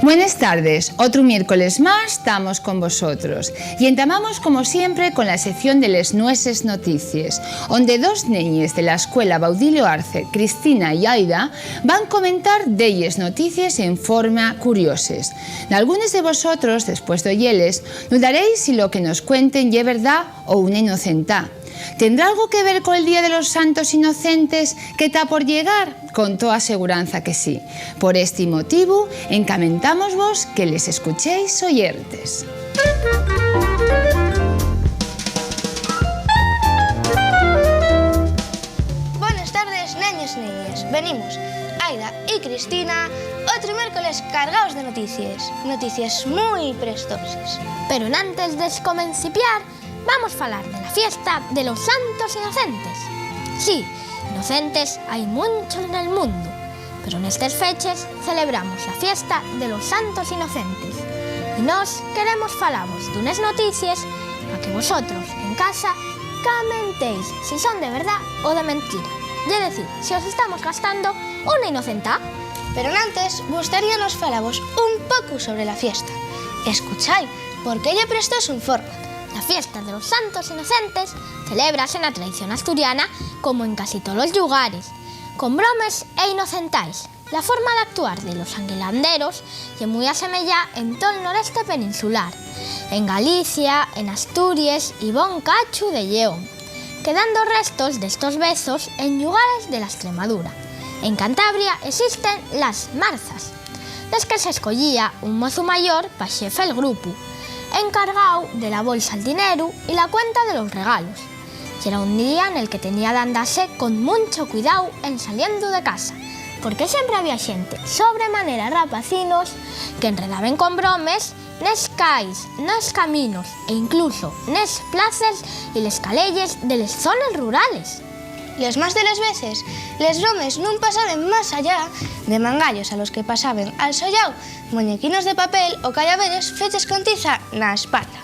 Buenas tardes, otro miércoles más estamos con vosotros y entamamos como siempre con la sección de les nueces noticias, donde dos niñas de la escuela Baudilio Arce, Cristina y Aida, van a comentar d'elles noticias en forma curiosas. De algunos de vosotros, después de oyeles, dudaréis si lo que nos cuenten es verdad o una inocentá. ¿Tendrá algo que ver con el Día de los Santos Inocentes que está por llegar? Con toda aseguranza que sí. Por este motivo, encamentamos vos que les escuchéis oyertes. Buenas tardes, neños y niñas. Venimos, Aida y Cristina, otro miércoles cargados de noticias muy prestosas. Pero antes de comencipiar, vamos a falar de la fiesta de los santos inocentes. Sí, inocentes hay muchos en el mundo, pero en estas fechas celebramos la fiesta de los santos inocentes. Y nos queremos falaros de unas noticias para que vosotros en casa comentéis si son de verdad o de mentira. Es decir, si os estamos gastando una inocentá. Pero antes gustaríanos falaros un poco sobre la fiesta. Escucháis, porque ella prestó su forma. La fiesta de los santos inocentes celébrase en la tradición asturiana como en casi todos los lugares, con bromes e inocentais. La forma de actuar de los anguilanderos es muy asemellada en todo el noreste peninsular, en Galicia, en Asturias y bon cachu de Lleón, quedando restos de estos besos en lugares de la Extremadura. En Cantabria existen las marzas, des que se escollía un mozo mayor para xefe el grupo, encargado de la bolsa al dinero y la cuenta de los regalos. Y era un día en el que tenía de andarse con mucho cuidado en saliendo de casa, porque siempre había gente sobremanera rapacinos que enredaban con bromes nes cais, nes caminos e incluso nes plazas y les calelles de les zonas rurales. Les más de las veces, les bromes non pasaban más allá de mangallos a los que pasaban al sollao muñequinos de papel o callaveres fechas con tiza na espalda.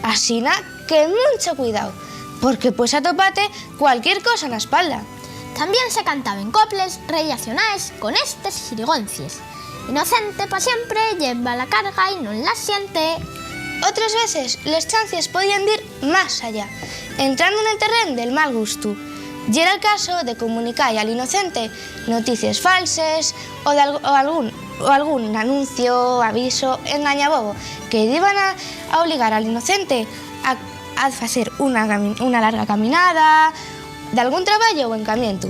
Asina que mucho cuidado, porque pues atopate cualquier cosa na espalda. También se cantaban coples relacionadas con estas xirigoncias. Inocente pa siempre lleva la carga y non la siente. Otras veces, les chancias podían ir más allá, entrando en el terreno del mal gusto. Y era el caso de comunicar al inocente noticias falsas o algún anuncio, aviso, engañabobo que iban a obligar al inocente a hacer una larga caminada, de algún trabajo o encamiento,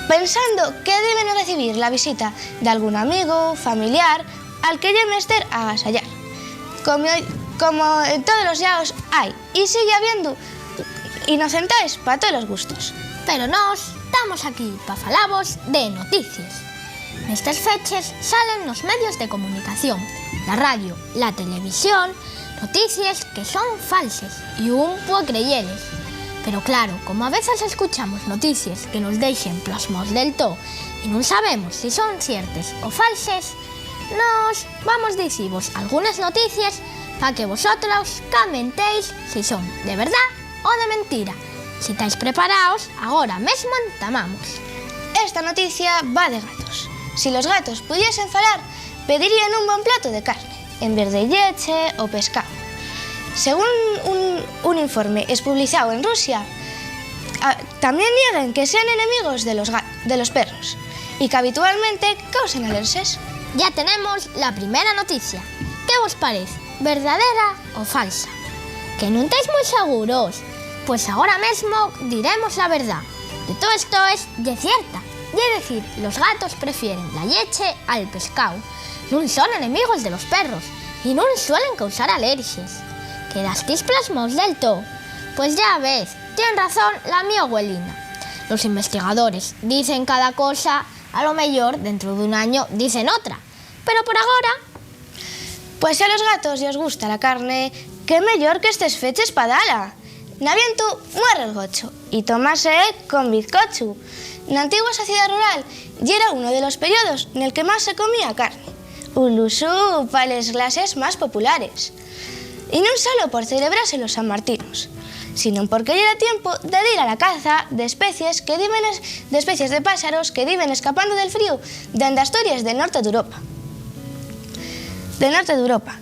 pensando que deben recibir la visita de algún amigo, familiar, al que ya menester agasallar. Como en todos los llaos hay y sigue habiendo inocentáis para todos los gustos. Pero nos estamos aquí para falavos de noticias. Nestas fechas salen los medios de comunicación, la radio, la televisión, noticias que son falsas y un puede creyeres. Pero claro, como a veces escuchamos noticias que nos deixen plasmados del todo y no sabemos si son ciertas o falsas, nos vamos a deciros algunas noticias para que vosotros comentéis si son de verdad o de mentira. Si estáis preparados, ahora mismo entamamos. Esta noticia va de gatos. Si los gatos pudiesen falar, pedirían un buen plato de carne, en vez de leche o pescado. Según un informe publicado en Rusia, también niegan que sean enemigos de los perros y que habitualmente causan alergias. Ya tenemos la primera noticia. ¿Qué os parece? ¿Verdadera o falsa? Que no estáis muy seguros. Pues ahora mismo diremos la verdad. De todo esto es de cierta. Y es decir, los gatos prefieren la leche al pescado. No son enemigos de los perros y no suelen causar alergias. ¿Quedasteis plasmados del todo? Pues ya ves, tiene razón la mi abuelina. Los investigadores dicen cada cosa, a lo mejor dentro de un año dicen otra. Pero por ahora... Pues si a los gatos os gusta la carne, qué mejor que estés fechas para dala. N'aviento muere el gocho y tomase con bizcocho. En la antigua sociedad rural y era uno de los periodos en el que más se comía carne. Un lusú para las clases más populares. Y no solo por celebrarse los San Martinos, sino porque ya era tiempo de ir a la caza de especies de pájaros que viven escapando del frío de Asturias del norte de Europa. del norte de Europa,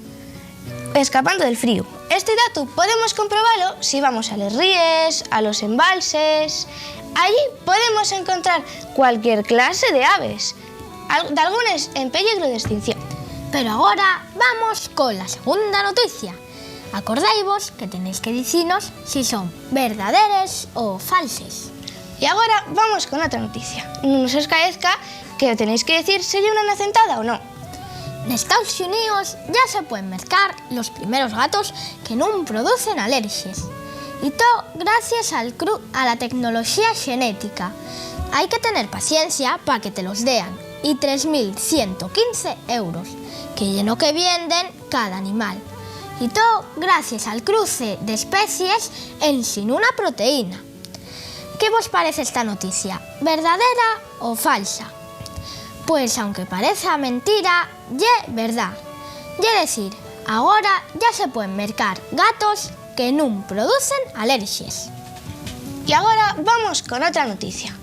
escapando del frío. Este dato podemos comprobarlo si vamos a los ríos, a los embalses. Allí podemos encontrar cualquier clase de aves, de algunas en peligro de extinción. Pero ahora vamos con la segunda noticia. Acordáis-vos que tenéis que dicinos si son verdaderas o falsas. Y ahora vamos con otra noticia. No os escaezca que tenéis que decir si hay una inocentada o no. En Estados Unidos ya se pueden mercar los primeros gatos que no producen alergias. Y todo gracias a la tecnología genética. Hay que tener paciencia para que te los dean. Y 3.115 euros, que es lo que venden cada animal. Y todo gracias al cruce de especies en sin una proteína. ¿Qué vos parece esta noticia? ¿Verdadera o falsa? Pues aunque parezca mentira, es verdad. Es decir, ahora ya se pueden mercar gatos que no producen alergias. Y ahora vamos con otra noticia.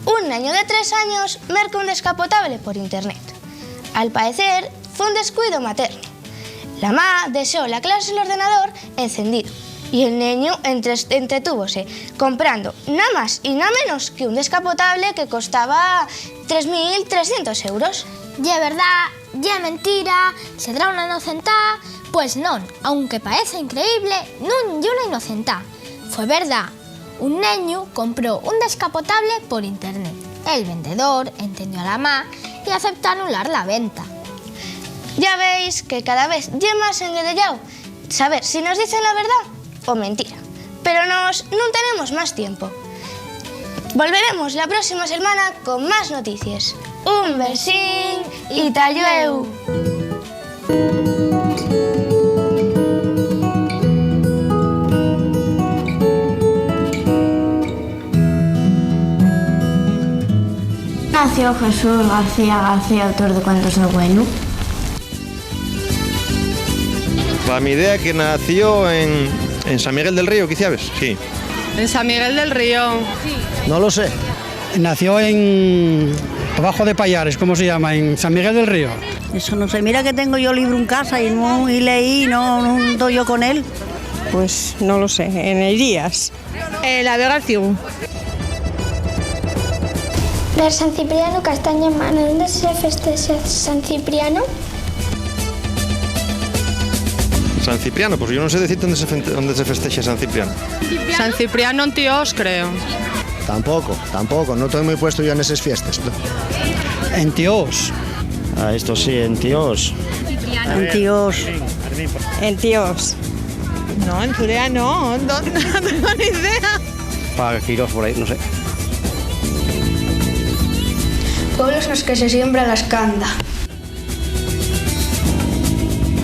Un niño de 3 años merca un descapotable por internet. Al parecer, fue un descuido materno. La mamá deseó la clase del ordenador encendido y el niño entretúvose comprando nada más y nada menos que un descapotable que costaba 3.300 euros. ¿Y es verdad? ¿Y es mentira? ¿Será una inocentada? Pues no, aunque parece increíble, no es una inocentada. Fue verdad. Un niño compró un descapotable por internet. El vendedor entendió a la mamá y aceptó anular la venta. Ya veis que cada vez es más enguedellado saber si nos dicen la verdad o mentira. Pero no tenemos más tiempo. Volveremos la próxima semana con más noticias. Un besín y tallueu. Nació Jesús García, autor de cuentos del bueno. Para mi idea que nació en San Miguel del Río, quizás, sí. En San Miguel del Río. No lo sé. Nació en abajo de Payares, ¿cómo se llama? En San Miguel del Río. Eso no sé. Mira que tengo yo libro en casa y leí, no doy yo con él. Pues no lo sé, en Elías. La de García. De San Cipriano Castaña Mano. ¿Dónde se festeja San Cipriano? San Cipriano, pues yo no sé decir dónde se festeja San Cipriano. San Cipriano en Tíos, creo. Tampoco, no estoy muy puesto yo en esas fiestas. En Tíos. Ah, esto sí, en Tíos. En Tíos. En Tíos. No, en Zurea no tengo ni idea. Para Quirós por ahí, no sé. Pueblos en los que se siembra la escanda.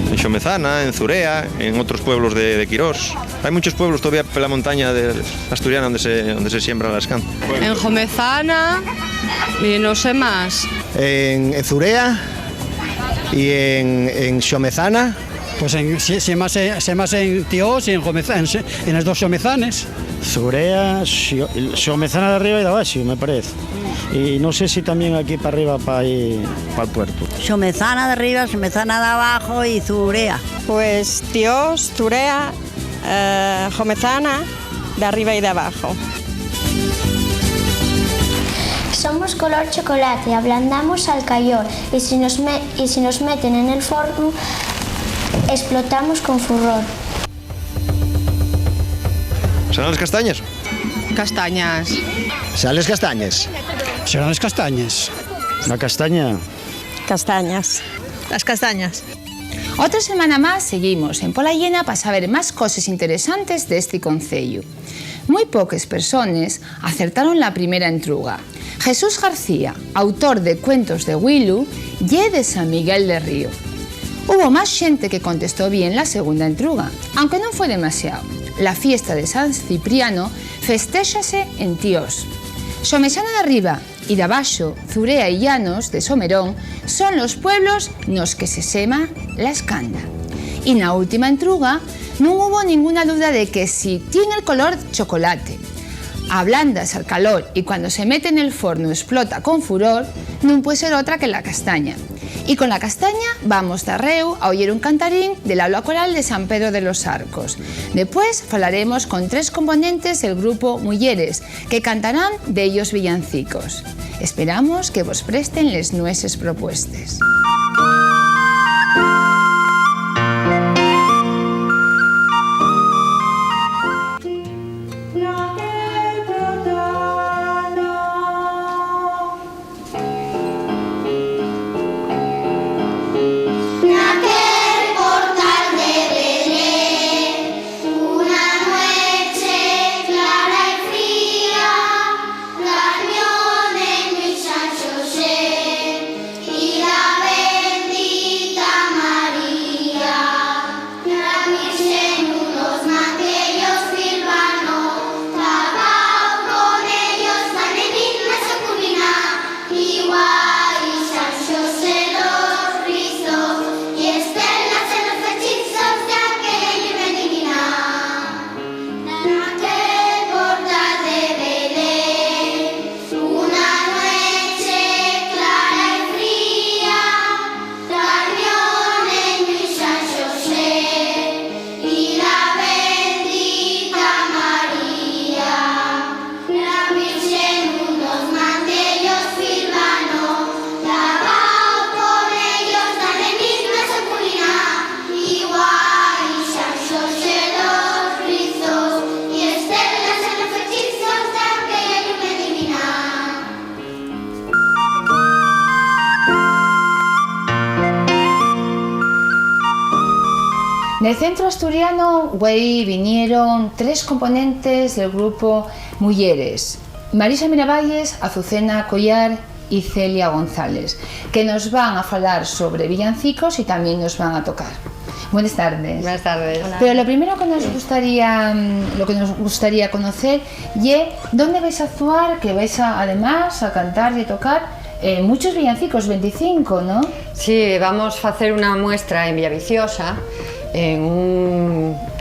En Xomezana, en Zurea, en otros pueblos de Quirós. Hay muchos pueblos todavía por la montaña asturiana donde se siembra la escanda. En Xomezana y no sé más. En Zurea y en Xomezana. Pues se más en Tíos y en Xomezana, en las dos Xomezanes. Zurea, Xomezana de arriba y de abajo, me parece. Y no sé si también aquí para arriba, para el puerto. Xomezana de arriba, Xomezana de abajo y Zurea. Pues Tíos, Zurea, Xomezana, de arriba y de abajo. Somos color chocolate, ablandamos al calor y si nos meten en el forno, explotamos con furor. ¿Serán las castañas? Castañas. ¿Serán las castañas? Serán las castañas. La castaña. Castañas. Las castañas. Otra semana más seguimos en Pola Llena para saber más cosas interesantes de este concello. Muy pocas personas acertaron la primera entruga. Jesús García, autor de Cuentos de Huilu, ye de San Miguel del Río. Hubo más gente que contestó bien la segunda entruga, aunque no fue demasiado. La fiesta de San Cipriano festéxase en Tíos. Xomezana de arriba y de abaixo, Zurea y Llanos de Somerón, son los pueblos nos que se sema la escanda. Y na última entruga non hubo ninguna duda de que si tiene el color chocolate. ablandas al calor y cuando se mete en el forno explota con furor, non puede ser otra que la castaña. Y con la castaña vamos de arreu a oír un cantarín del aula coral de San Pedro de los Arcos. Después falaremos con 3 componentes del grupo Mulleres, que cantarán de ellos villancicos. Esperamos que vos presten les nueces propuestas. En el centro asturiano güey, vinieron 3 componentes del grupo Mulleres, Marisa Miravalles, Azucena Collar y Celia González, que nos van a hablar sobre villancicos y también nos van a tocar. Buenas tardes. Buenas tardes. Hola. Pero lo primero que nos gustaría conocer es dónde vais a actuar, que vais además a cantar y a tocar muchos villancicos, 25, ¿no? Sí, vamos a hacer una muestra en Villaviciosa.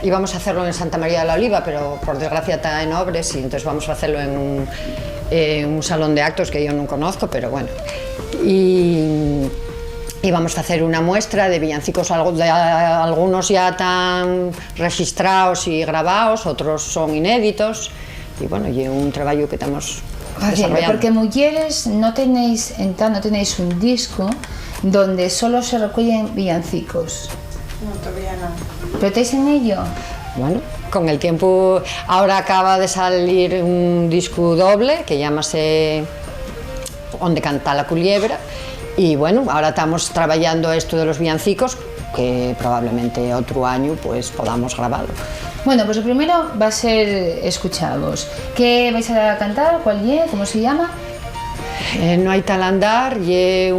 Íbamos a hacerlo en Santa María de la Oliva, pero por desgracia está en obras y entonces vamos a hacerlo en un salón de actos que yo no conozco, pero bueno. Y vamos a hacer una muestra de villancicos, algunos ya están registrados y grabados, otros son inéditos, y bueno, y un trabajo que estamos desarrollando. Porque Mulleres no tenéis un disco donde solo se recuellen villancicos. No, todavía no. ¿Pero estáis en ello? Bueno, con el tiempo, ahora acaba de salir un disco doble que llámase Onde canta la culiebra, y bueno, ahora estamos trabajando esto de los villancicos, que probablemente otro año pues podamos grabarlo. Bueno, pues lo primero va a ser escucharos. ¿Qué vais a cantar? ¿Cuál es? ¿Cómo se llama? No hay tal andar, y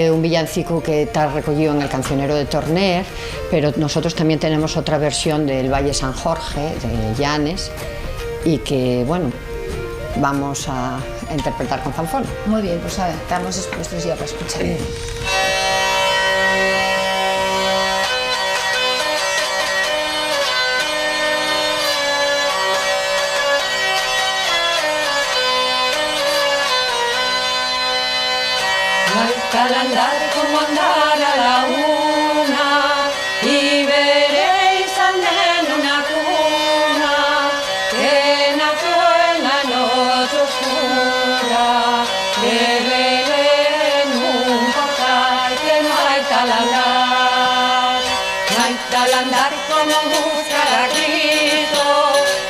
un villancico que está recogido en el Cancionero de Torner, pero nosotros también tenemos otra versión del Valle San Jorge, de Llanes, y que, bueno, vamos a interpretar con zanfona. Muy bien, pues ahora estamos expuestos ya para escuchar. Al andar como andar a la una, y veréis al neno una cuna que nació en la noche oscura, que bebe en un portal que no hay tal andar. No hay tal andar como buscar a Cristo,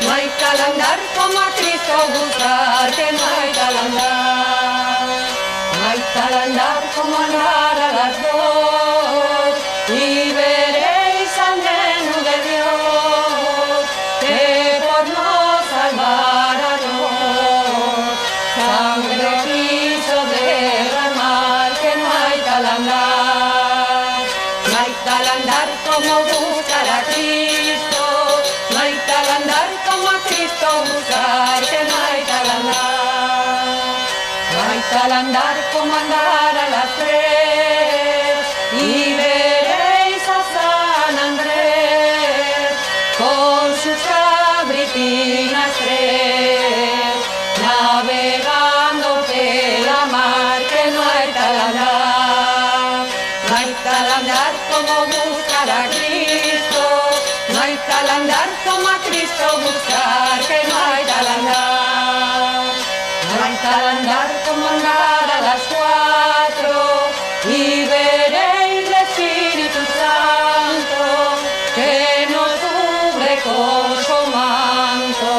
no hay tal andar como a Cristo buscar, que no hay tal andar. No hay tal andar como andar a las dos, y veréis al neno de Dios, que por nos salvar a Dios sangre quiso derramar, que no hay tal andar. No hay tal andar como buscar a Cristo, no hay tal andar como a Cristo buscar, que no hay tal andar. No hay tal andar como andar a las 3, y veréis a San Andrés con sus cabritinas 3. tal andar como andar a las 4 y veréis el Espíritu Santo que nos cubre con su manto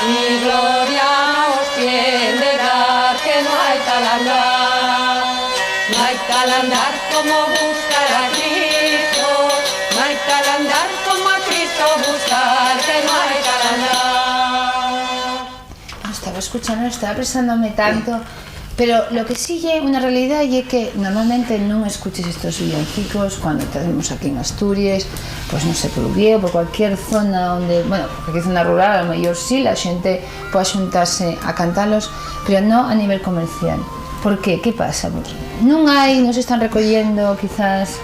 y gloria nos tiende dar, que no hay tal andar. No hay tal andar como buscar a Cristo, no hay tal andar como a Cristo buscar, que no hay tal andar. Estaba escuchando, estaba prestándome tanto, pero lo que sí é unha realidade é que normalmente non escuches estos villancicos cuando tenemos aquí en Asturias, pues non sei, por Ubrieo, por cualquier zona onde, bueno, cualquier zona rural, a lo mellor sí, la xente pode xuntarse a cantalos, pero non a nivel comercial. Por qué? ¿Qué pasa? Non hai, non se están recollendo quizás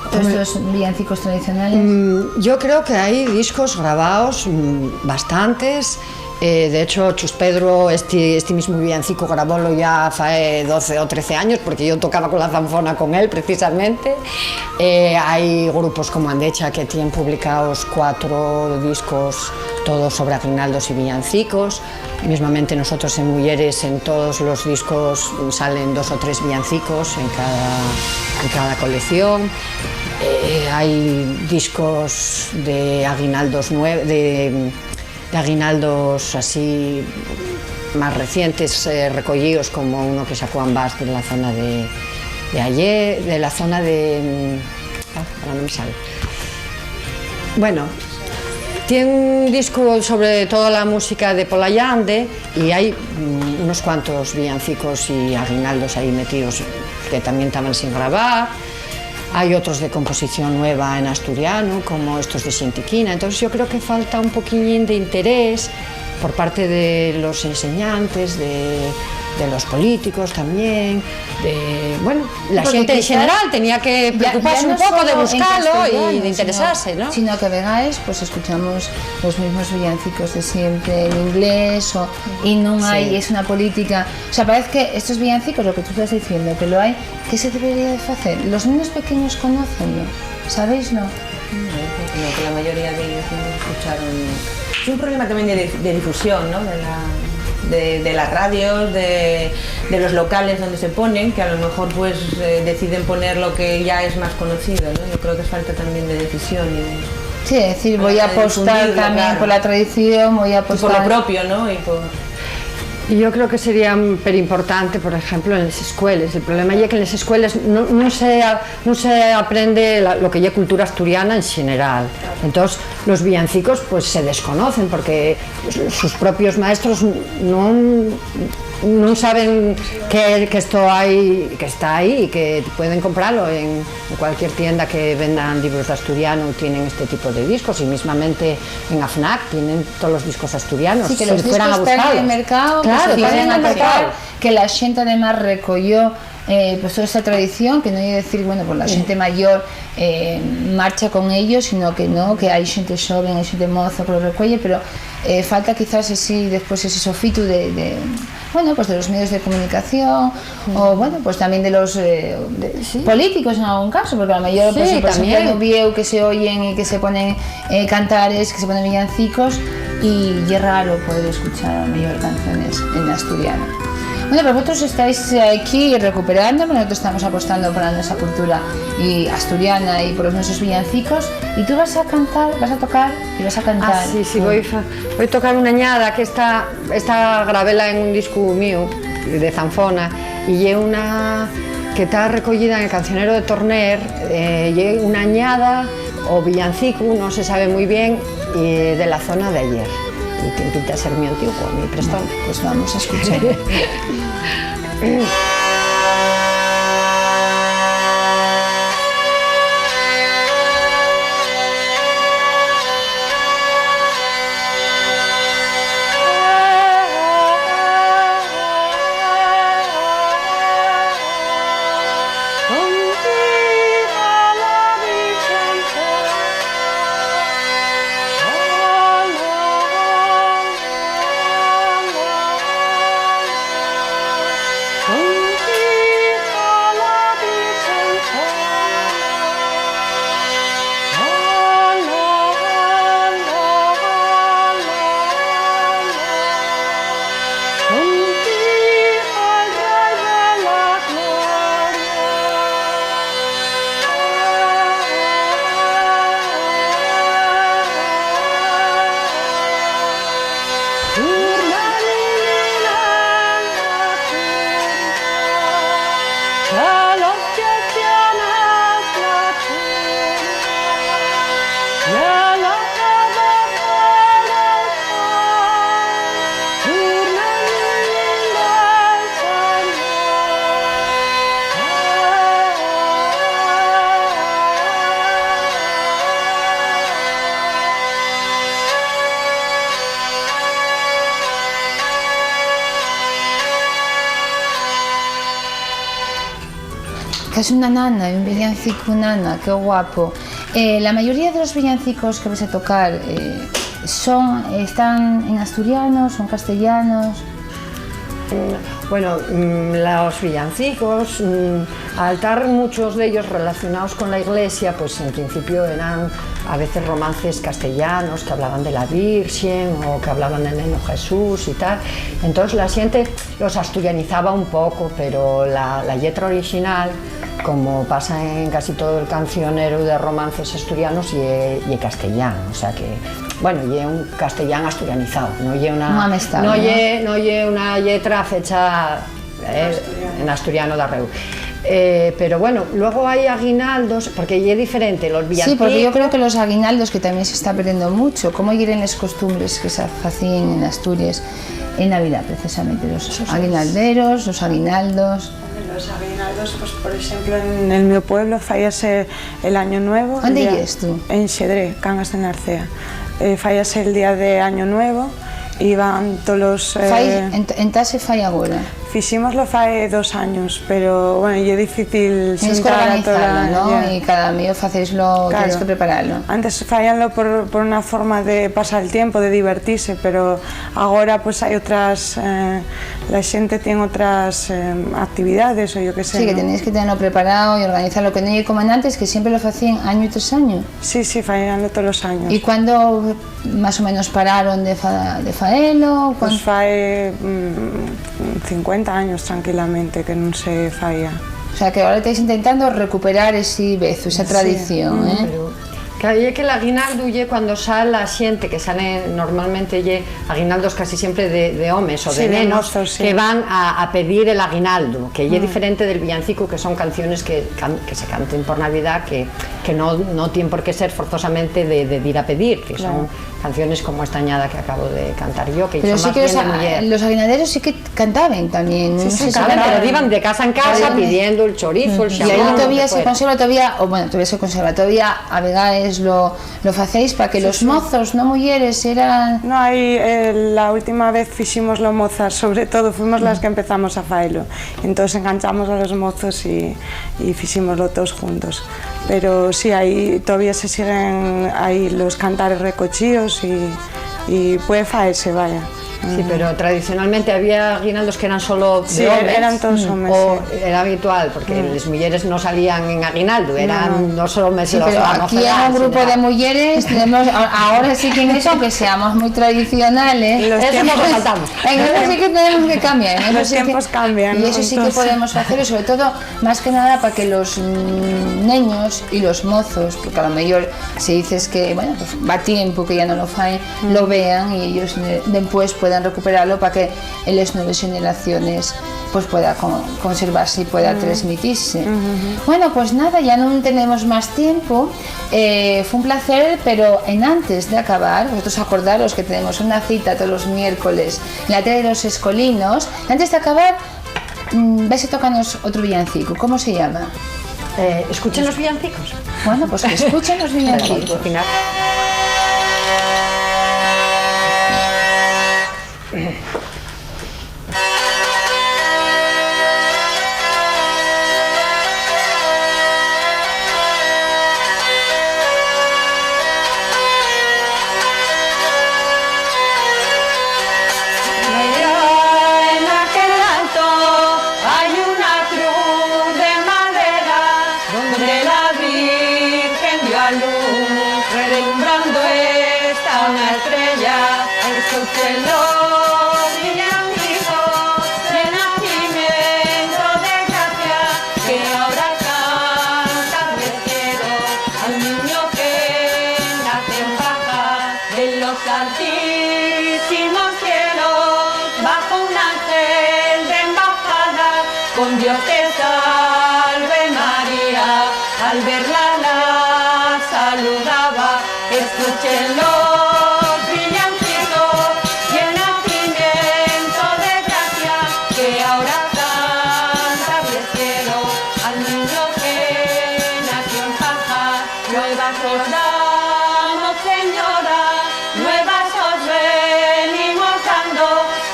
todos estos villancicos tradicionales. Yo creo que hay discos grabados, bastantes. De hecho, Chus Pedro, este mismo villancico grabólo ya hace 12 o 13 años, porque yo tocaba con la zanfona con él precisamente. Hay grupos como Andecha que tienen publicados 4 discos, todos sobre aguinaldos y villancicos. Mismamente nosotros en Mujeres, en todos los discos salen 2 o 3 villancicos en cada colección. Hay discos de aguinaldos de aguinaldos así más recientes, recollidos, como uno que sacó Ambas de la zona de ayer, de la zona de... ahora no me sale. Bueno, tiene un disco sobre toda la música de Polayande y hay unos cuantos villancicos y aguinaldos ahí metidos que también estaban sin grabar. Hay otros de composición nueva en asturiano, como estos de Xintiquina. Entonces yo creo que falta un poquillín de interés por parte de los enseñantes, de los políticos también, bueno, la gente en general tenía que preocuparse un poco de buscarlo y de interesarse, ¿no? Sino que a veces pues escuchamos los mismos villancicos de siempre en inglés y no hay, es una política, o sea, parece que estos villancicos, lo que tú estás diciendo, que lo hay, ¿qué se debería de hacer? Los niños pequeños conocenlo, ¿sabéis, no? Como que la mayoría de ellos no escucharon. Es un problema también de difusión, ¿no? De las radios, de los locales donde se ponen, que a lo mejor pues deciden poner lo que ya es más conocido, ¿no? Yo creo que es falta también de decisión y sí, es decir, voy a apostar también, claro, por la tradición, voy a apostar y por lo propio, ¿no? Y yo creo que sería súper importante, por ejemplo, en las escuelas. El problema es que en las escuelas no se aprende lo que es cultura asturiana en general. Entonces, los villancicos pues se desconocen porque sus propios maestros no saben que esto hay, que está ahí y que pueden comprarlo en cualquier tienda que vendan libros de asturiano. Tienen este tipo de discos y mismamente en AFNAC tienen todos los discos asturianos. Sí, que los discos están en el mercado, claro, que se a tocar, que la xente además recolló pues toda esta tradición, que non é decir, bueno, pues la xente mayor marcha con ellos, sino que no, que hai xente xoven, hai xente mozo que lo recolle, pero falta quizás después ese sofito bueno, pues de los medios de comunicación o bueno, pues también de los políticos en algún caso, porque a lo mejor pues, por ejemplo en Ubrieu que se oyen y que se ponen cantares, que se ponen villancicos y es raro poder escuchar a lo mejor canciones en asturiano. Bueno, pero vosotros estáis aquí recuperando, nosotros estamos apostando por nuestra cultura y asturiana y por los nuestros villancicos, y tú vas a cantar, vas a tocar y vas a cantar. Sí, voy a tocar una ñada que esta grabela en un disco mío de zanfona y es una que está recogida en el cancionero de Torner, y una ñada o villancico, no se sabe muy bien, de la zona de ayer. Y que pinta ser mi antiguo, mi prestón. Pues vamos a escuchar. Oh Esta es una nana, un villancico nana, qué guapo. La mayoría de los villancicos que vais a tocar están en asturiano, son castellanos. Bueno, los villancicos, al estar muchos de ellos relacionados con la iglesia, pues en principio eran a veces romances castellanos que hablaban de la Virgen o que hablaban del Niño Jesús y tal. Entonces la gente los asturianizaba un poco, pero la letra original, como pasa en casi todo el cancionero de romances asturianos, y castellano, o sea que, bueno, y un castellano asturianizado, no y una letra fecha en asturiano de arreu. Pero bueno, luego hay aguinaldos, porque ya es diferente, los villancicos... Sí, porque yo creo que los aguinaldos, que también se está perdiendo mucho, cómo quieren las costumbres que se hacían en Asturias en Navidad, precisamente, los aguinalderos, los aguinaldos... Los aguinaldos, pues, por ejemplo, en el mi pueblo fallase el Año Nuevo. ¿Dónde llegas tú? En Xedré, Cangas de Narcea. Fallase el día de Año Nuevo y van todos los... ¿En se fai agora? Fixímoslo fai 2 años, pero bueno, é difícil sentar a toda... ¿no? Y cada mío facéislo, claro, tienes que prepararlo. Antes fallanlo por una forma de pasar el tiempo, de divertirse, pero agora pues hai outras... la xente ten outras actividades, ou yo que sé. Sí, que tenéis que tenerlo preparado y organizarlo, que non é como antes, que siempre lo facían año tras año. Sí, sí, fallanlo todos os años. ¿Y cuándo más o menos pararon de faelo? Pues fai 50 años tranquilamente que non se falla. O sea, que ahora estáis intentando recuperar ese bezo, esa tradición, sí. Claro, y es que el aguinaldo ye cuando sale la xente, que sale normalmente ye aguinaldos casi siempre de homes o de nenos, que van a pedir el aguinaldo, que ye diferente del villancico, que son canciones que se canten por Navidad, que no tienen por qué ser forzosamente de ir a pedir, que son canciones como esta añada que acabo de cantar yo, que pero son sí más que bien de los aguinaderos sí que cantaban también. Sí, pero iban de casa en casa pidiendo el chorizo, el chamón. Y ahí todavía se conserva, todavía se conserva, todavía a vegades lo facéis para que los mozos, no mujeres, eran... No, ahí la última vez fiximos lo mozas, sobre todo fuimos las que empezamos a faelo, entonces enganchamos a los mozos y fiximoslo todos juntos. Pero sí, ahí todavía se siguen ahí los cantares recochíos y puede faerse, vaya. Sí, pero tradicionalmente había aguinaldos que eran solo de hombres, eran todos hombres, era habitual, porque las mujeres no salían en aguinaldo, eran no solo hombres. Sí, pero aquí hay un grupo de mujeres, ahora sí que en eso, aunque seamos muy tradicionales, eso nos lo saltamos. En eso sí que tenemos que cambiar. Los tiempos cambian. Y eso sí que podemos hacer, sobre todo, más que nada, para que los niños y los mozos, porque a lo mejor si dices que, bueno, pues va tiempo que ya no lo faen, lo vean y ellos después puedan recuperarlo para que en las nuevas generaciones pues pueda conservarse y pueda transmitirse. Bueno, pues nada, ya no tenemos más tiempo. Fue un placer, pero antes de acabar, vosotros acordaros que tenemos una cita todos los miércoles en la tele de los Escolinos. Antes de acabar, vais a tocarnos otro villancico. ¿Cómo se llama? ¿Escuchen los villancicos? Bueno, pues que escuchen los villancicos.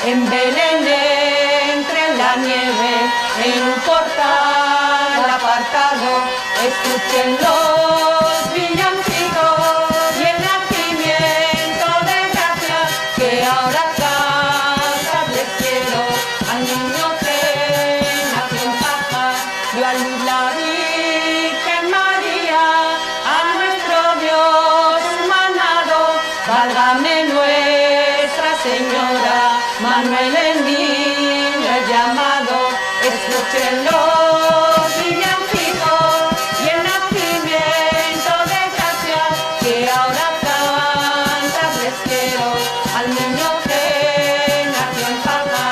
En Belén, entre la nieve, en un portal apartado. apartado, escuchen los villancicos y el nacimiento de gracia que ahora cantar les quiero al niño que nació en paja, dio a luz la Virgen María, a nuestro Dios manado, válgame Nuestra Señora, Manuel el niño es llamado, escuchen los villancicos y el nacimiento de gracia que ahora cantar les quiero al niño que nació en paja.